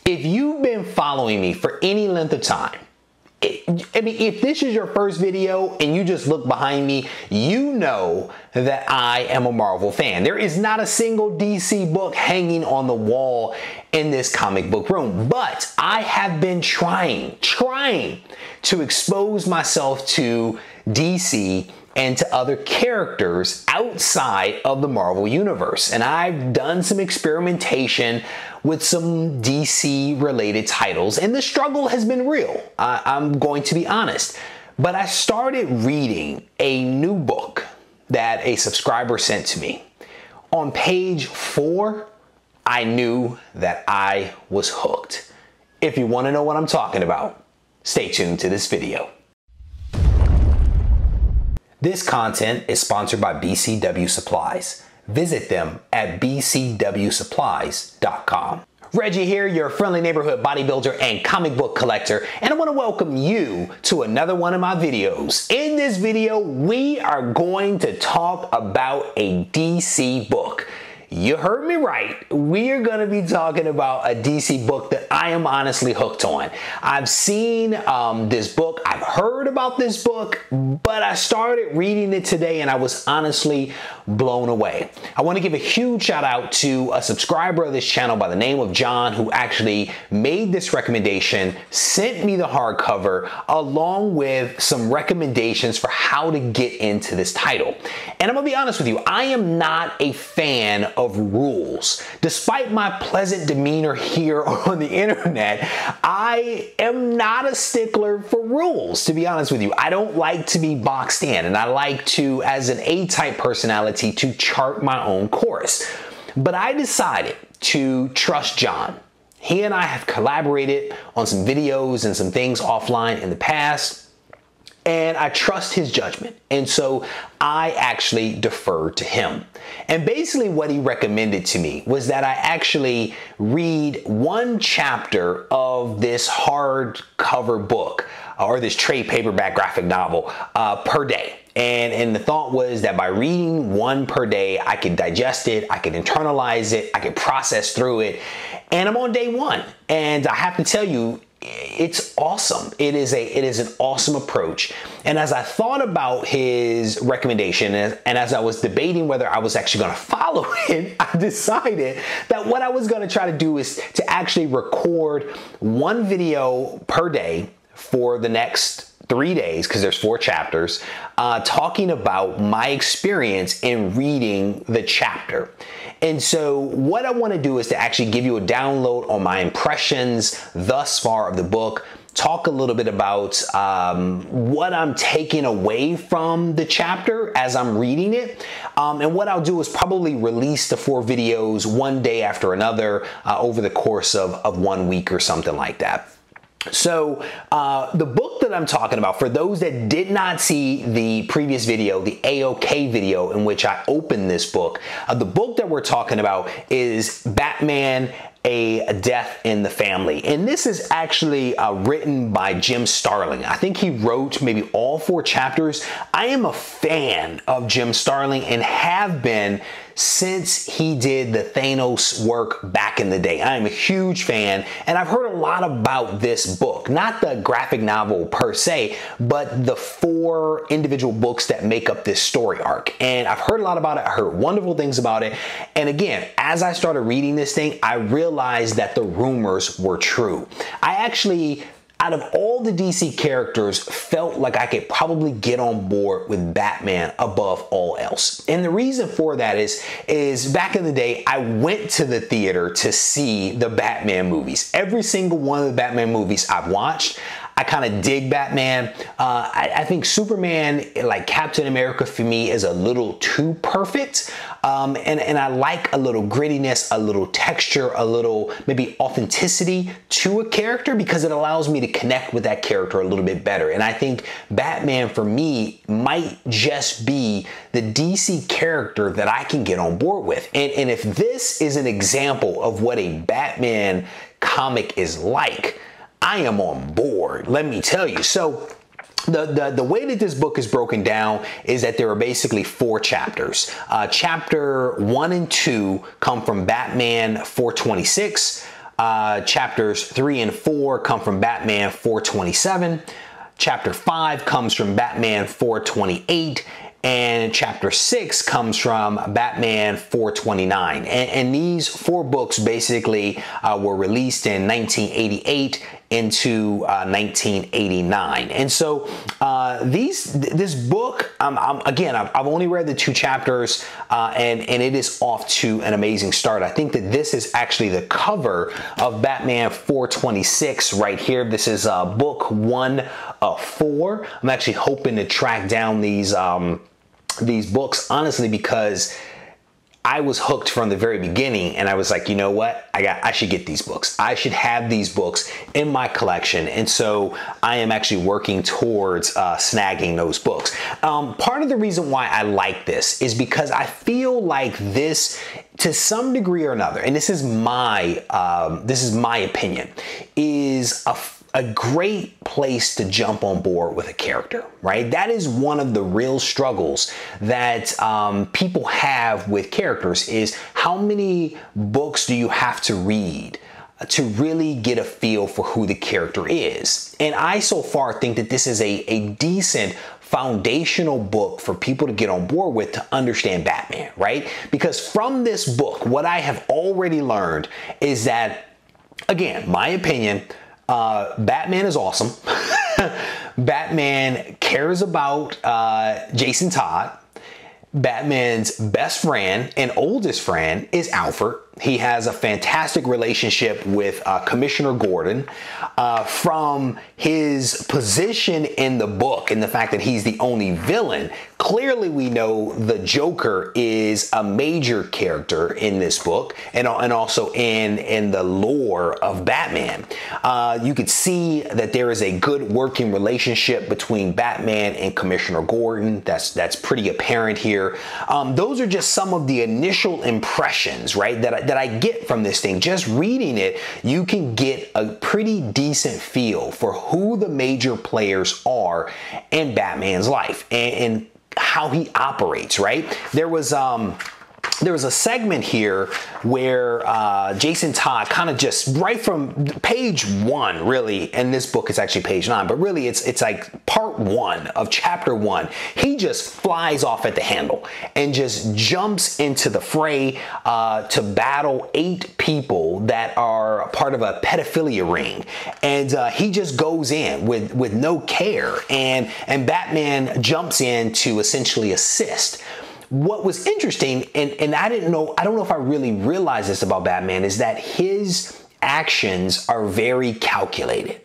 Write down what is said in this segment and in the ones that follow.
If you've been following me for any length of time, if this is your first video and you just look behind me, you know that I am a Marvel fan. There is not a single DC book hanging on the wall in this comic book room, but I have been trying to expose myself to DC and to other characters outside of the Marvel universe. And I've done some experimentation with some DC related titles, and the struggle has been real. I'm going to be honest. But I started reading a new book that a subscriber sent to me. On page 4, I knew that I was hooked. If you want to know what I'm talking about, stay tuned to this video. This content is sponsored by BCW Supplies. Visit them at bcwsupplies.com. Reggie here, your friendly neighborhood bodybuilder and comic book collector, and I want to welcome you to another one of my videos. In this video, we are going to talk about a DC book. You heard me right. We are going to be talking about a DC book that I am honestly hooked on. I've seen this book, I've heard about this book, but I started reading it today and I was honestly blown away. I want to give a huge shout out to a subscriber of this channel by the name of John, who actually made this recommendation, sent me the hardcover, along with some recommendations for how to get into this title. And I'm going to be honest with you, I am not a fan of rules. Despite my pleasant demeanor here on the internet, I am not a stickler for rules, to be honest with you. I don't like to be boxed in, and I like to, as an A-type personality, to chart my own course. But I decided to trust John. He and I have collaborated on some videos and some things offline in the past, and I trust his judgment. And so I actually deferred to him. And basically what he recommended to me was that I actually read one chapter of this hardcover book, or this trade paperback graphic novel, per day. And the thought was that by reading one per day, I could digest it, I could internalize it, I could process through it. And I'm on day 1. And I have to tell you, it's awesome. It is an awesome approach. And as I thought about his recommendation, and as I was debating whether I was actually going to follow it, I decided that what I was going to try to do is to actually record one video per day for the next 3 days, because there's 4 chapters, talking about my experience in reading the chapter. And so what I want to do is to actually give you a download on my impressions thus far of the book, talk a little bit about what I'm taking away from the chapter as I'm reading it. And what I'll do is probably release the 4 videos one day after another over the course of 1 week or something like that. So the book that I'm talking about, for those that did not see the previous video, the AOK video in which I opened this book, the book that we're talking about is Batman: A Death in the Family. And this is actually written by Jim Starlin. I think he wrote maybe all 4 chapters. I am a fan of Jim Starlin and have been since he did the Thanos work back in the day. I am a huge fan, and I've heard a lot about this book. Not the graphic novel per se, but the 4 individual books that make up this story arc. And I've heard a lot about it. I heard wonderful things about it. And again, as I started reading this thing, I realized that the rumors were true. I actually, out of all the DC characters, felt like I could probably get on board with Batman above all else. And the reason for that is back in the day, I went to the theater to see the Batman movies. Every single one of the Batman movies I've watched. I kind of dig Batman. I think Superman, like Captain America, for me is a little too perfect. And I like a little grittiness, a little texture, a little maybe authenticity to a character, because it allows me to connect with that character a little bit better. And I think Batman for me might just be the DC character that I can get on board with. And if this is an example of what a Batman comic is like, I am on board, let me tell you. So the way that this book is broken down is that there are basically 4 chapters. Chapter 1 and 2 come from Batman 426. Chapters 3 and 4 come from Batman 427. Chapter 5 comes from Batman 428. And chapter 6 comes from Batman 429. And these 4 books basically were released in 1988 into 1989. And so this book, again, I've only read the 2 chapters and it is off to an amazing start. I think that this is actually the cover of Batman 426 right here. This is book 1 of 4. I'm actually hoping to track down these books, honestly, because I was hooked from the very beginning, and I was like, you know what? I should get these books. I should have these books in my collection. And so I am actually working towards snagging those books. Part of the reason why I like this is because I feel like this, to some degree or another, and this is my opinion, is a great place to jump on board with a character, right? That is one of the real struggles that people have with characters, is how many books do you have to read to really get a feel for who the character is? And I so far think that this is a decent foundational book for people to get on board with to understand Batman, right? Because from this book, what I have already learned is that, again, my opinion, Batman is awesome. Batman cares about Jason Todd. Batman's best friend and oldest friend is Alfred. He has a fantastic relationship with Commissioner Gordon. From his position in the book and the fact that he's the only villain, clearly we know the Joker is a major character in this book and also in the lore of Batman. You could see that there is a good working relationship between Batman and Commissioner Gordon. That's pretty apparent here. Those are just some of the initial impressions, right, that I get from this thing. Just reading it, you can get a pretty decent feel for who the major players are in Batman's life and how he operates, right? There was a segment here where Jason Todd kind of just right from page 1, really, and this book is actually page 9, but really it's like part 1 of chapter 1. He just flies off at the handle and just jumps into the fray to battle 8 people that are part of a pedophilia ring, and he just goes in with no care, and Batman jumps in to essentially assist. What was interesting, and I don't know if I really realized this about Batman, is that his actions are very calculated.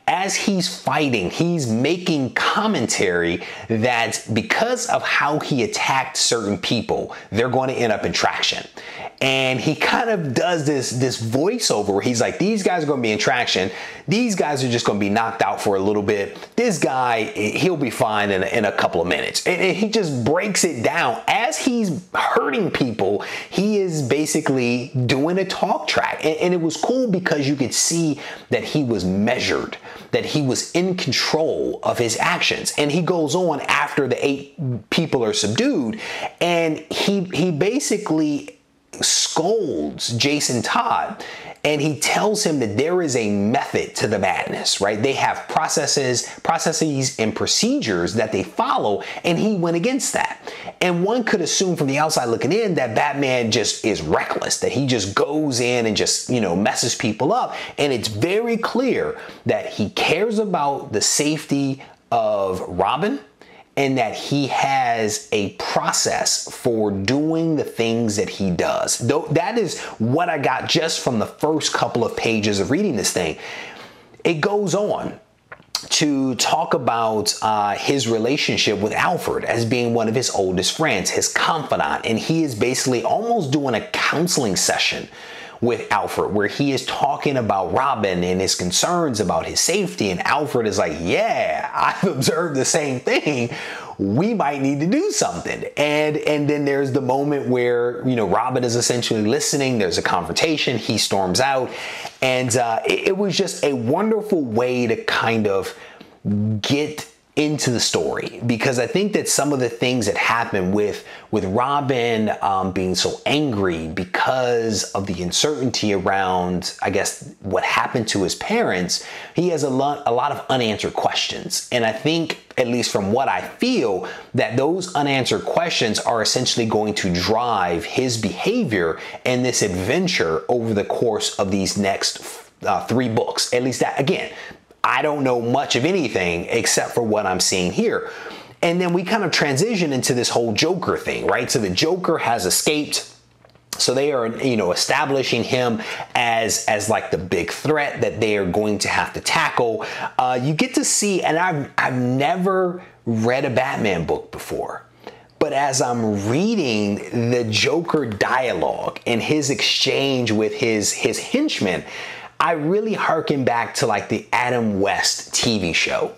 As he's fighting, he's making commentary that because of how he attacked certain people, they're going to end up in traction. And he kind of does this voiceover where he's like, these guys are going to be in traction. These guys are just going to be knocked out for a little bit. This guy, he'll be fine in a couple of minutes. And he just breaks it down. As he's hurting people, he is basically doing a talk track. And it was cool because you could see that he was measured, that he was in control of his actions. And he goes on after the 8 people are subdued, and he basically scolds Jason Todd, and he tells him that there is a method to the madness, right? They have processes and procedures that they follow, and he went against that. And one could assume from the outside looking in that Batman just is reckless, that he just goes in and just, messes people up. And it's very clear that he cares about the safety of Robin, and that he has a process for doing the things that he does. Though that is what I got just from the first couple of pages of reading this thing. It goes on to talk about his relationship with Alfred as being one of his oldest friends, his confidant, and he is basically almost doing a counseling session with Alfred, where he is talking about Robin and his concerns about his safety, and Alfred is like, yeah, I've observed the same thing. We might need to do something. And then there's the moment where, Robin is essentially listening. There's a confrontation. He storms out. And it was just a wonderful way to kind of get into the story, because I think that some of the things that happen with Robin being so angry because of the uncertainty around, I guess, what happened to his parents, he has a lot of unanswered questions. And I think, at least from what I feel, that those unanswered questions are essentially going to drive his behavior and this adventure over the course of these next 3 books. At least that, again, I don't know much of anything except for what I'm seeing here. And then we kind of transition into this whole Joker thing, right? So the Joker has escaped. So they are, establishing him as like the big threat that they are going to have to tackle. You get to see, and I've never read a Batman book before, but as I'm reading the Joker dialogue and his exchange with his henchmen, I really harken back to like the Adam West TV show.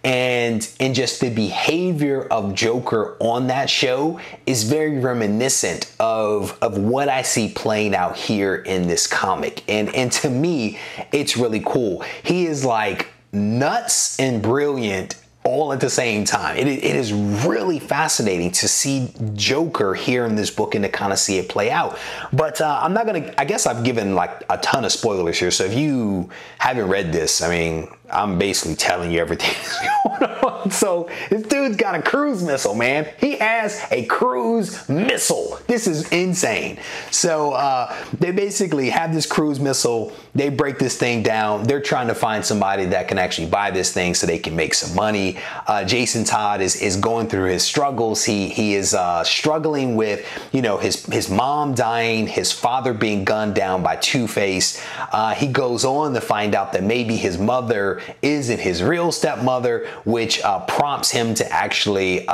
And just the behavior of Joker on that show is very reminiscent of what I see playing out here in this comic. And to me, it's really cool. He is like nuts and brilliant all at the same time. It is really fascinating to see Joker here in this book and to kind of see it play out. But I'm not gonna, I guess I've given like a ton of spoilers here. So if you haven't read this, I mean, I'm basically telling you everything that's going on. So this dude's got a cruise missile, man. He has a cruise missile. This is insane. So they basically have this cruise missile. They break this thing down. They're trying to find somebody that can actually buy this thing so they can make some money. Jason Todd is going through his struggles. He is struggling with, his mom dying, his father being gunned down by Two-Face. He goes on to find out that maybe his mother isn't his real stepmother, which prompts him to actually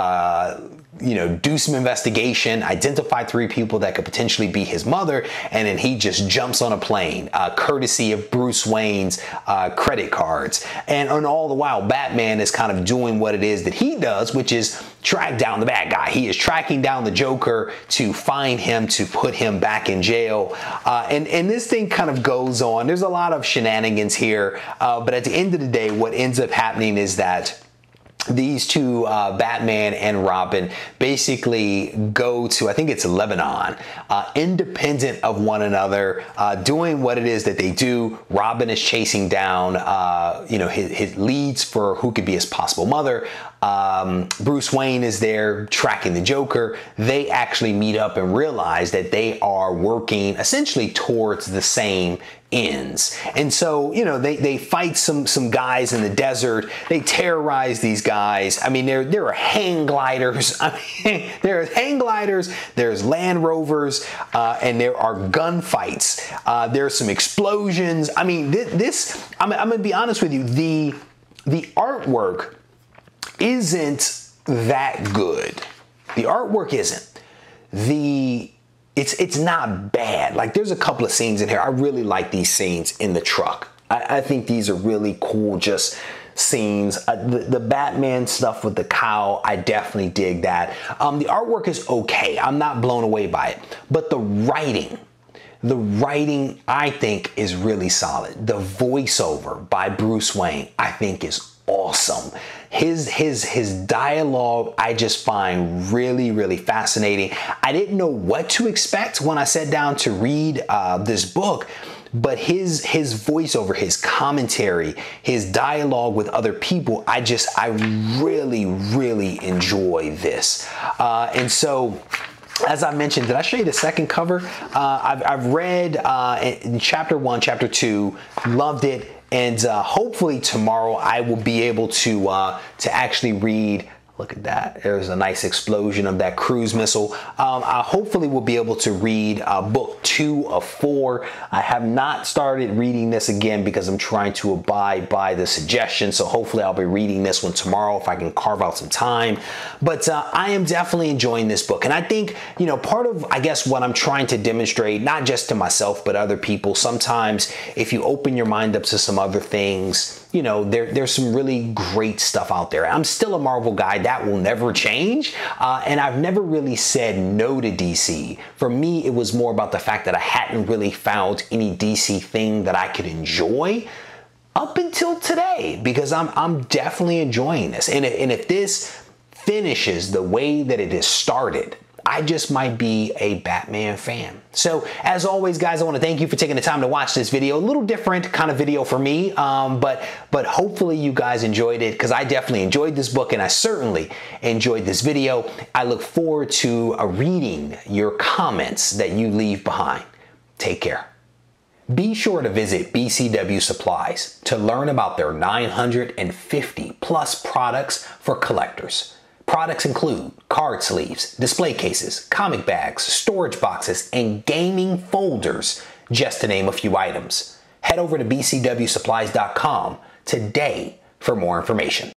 do some investigation, identify 3 people that could potentially be his mother, and then he just jumps on a plane, courtesy of Bruce Wayne's credit cards. And all the while, Batman is kind of doing what it is that he does, which is track down the bad guy. He is tracking down the Joker to find him, to put him back in jail. And this thing kind of goes on. There's a lot of shenanigans here, but at the end of the day, what ends up happening is that these 2, Batman and Robin, basically go to, I think it's Lebanon, independent of one another, doing what it is that they do. Robin is chasing down, his leads for who could be his possible mother. Bruce Wayne is there tracking the Joker. They actually meet up and realize that they are working essentially towards the same ends. And so, they fight some guys in the desert. They terrorize these guys. I mean, there are hang gliders. I mean, there's hang gliders, there's Land Rovers, and there are gunfights. There's some explosions. I mean, I'm going to be honest with you, the artwork isn't that good. The artwork isn't. It's not bad. Like, there's a couple of scenes in here. I really like these scenes in the truck. I think these are really cool, just scenes. The Batman stuff with the cow, I definitely dig that. The artwork is okay. I'm not blown away by it. But the writing, I think, is really solid. The voiceover by Bruce Wayne, I think, is awesome. His dialogue, I just find really, really fascinating. I didn't know what to expect when I sat down to read this book, but his voiceover, his commentary, his dialogue with other people, I really, really enjoy this. And so, as I mentioned, did I show you the second cover? I've read in chapter 1, chapter 2, loved it. And hopefully tomorrow I will be able to actually read. Look at that. There's a nice explosion of that cruise missile. I hopefully will be able to read book 2 of 4. I have not started reading this again because I'm trying to abide by the suggestion. So hopefully I'll be reading this one tomorrow if I can carve out some time. But I am definitely enjoying this book. And I think, part of, I guess, what I'm trying to demonstrate, not just to myself, but other people, sometimes if you open your mind up to some other things, there's some really great stuff out there. I'm still a Marvel guy. That will never change. And I've never really said no to DC. For me, it was more about the fact that I hadn't really found any DC thing that I could enjoy. up until today, because I'm definitely enjoying this. And if this finishes the way that it has started, I just might be a Batman fan. So as always, guys, I want to thank you for taking the time to watch this video. A little different kind of video for me, but hopefully you guys enjoyed it, because I definitely enjoyed this book and I certainly enjoyed this video. I look forward to reading your comments that you leave behind. Take care. Be sure to visit BCW Supplies to learn about their 950 plus products for collectors. Products include card sleeves, display cases, comic bags, storage boxes, and gaming folders, just to name a few items. Head over to bcwsupplies.com today for more information.